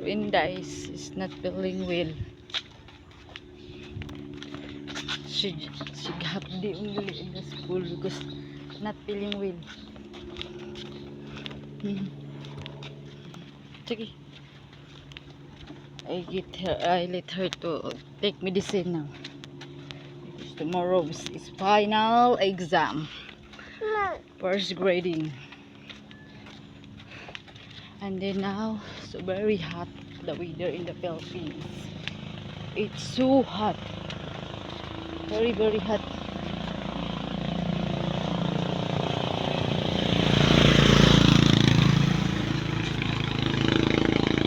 Inday is not feeling well. She got the only in the school because not feeling well. Sige. I let her to take medicine now. Because tomorrow is final exam. First grading. And then now, so very hot the weather in the Philippines. It's so hot. Very, very hot.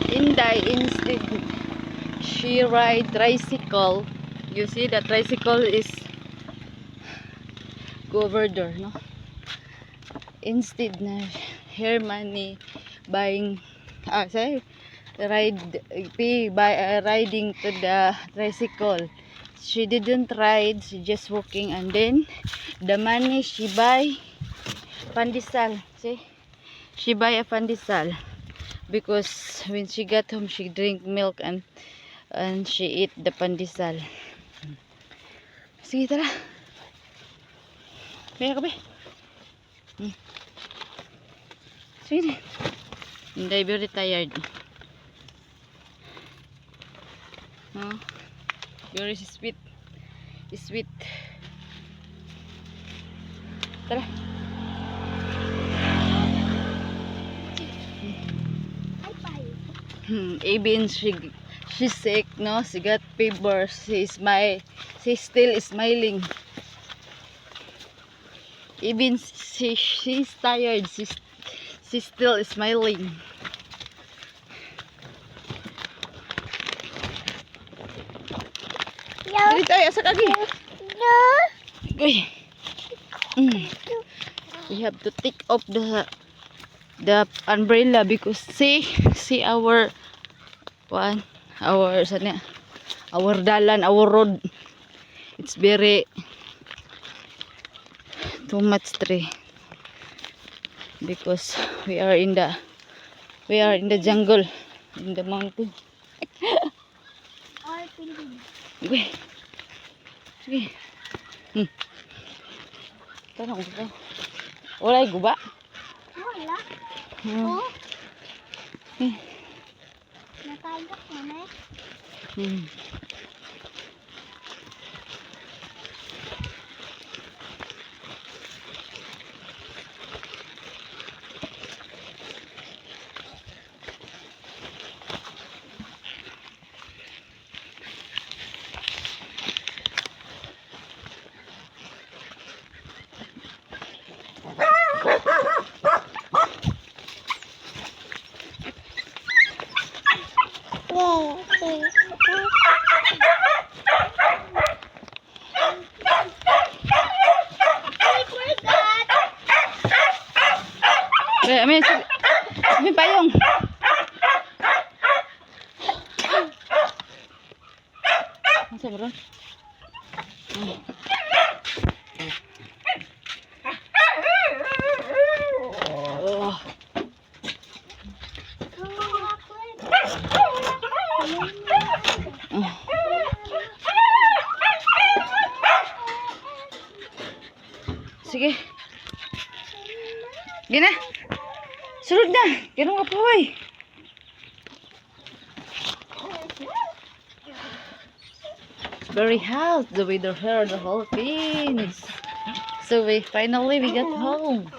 Inday, instead she ride tricycle. You see the tricycle is go over there, no? Instead na her money buying say riding to the tricycle, she didn't ride, she just walking, and then the money she buy pandesal. See, she buy a pandesal because when she got home she drink milk and she eat the pandesal. Sige, tara. Kaya ka ba? Sige. Hindi, very tired. Very sweet. Sweet. Tara. Even she's sick, no? She got fever. She's still smiling. Even she's tired. She's still smiling. Dito ay asa kagi. We have to take off the umbrella because see our dalan, our road. It's very too much tree because we are in the jungle, in the mountain. Okay. Sige. Tanong ko. Wala guba? Wala. Oh. Natagak mo na May payong. Masa bro? Sige. Gina. Sulod na. Ganun ka po ay. It's very hot the weather here in the Philippines. So finally we got home.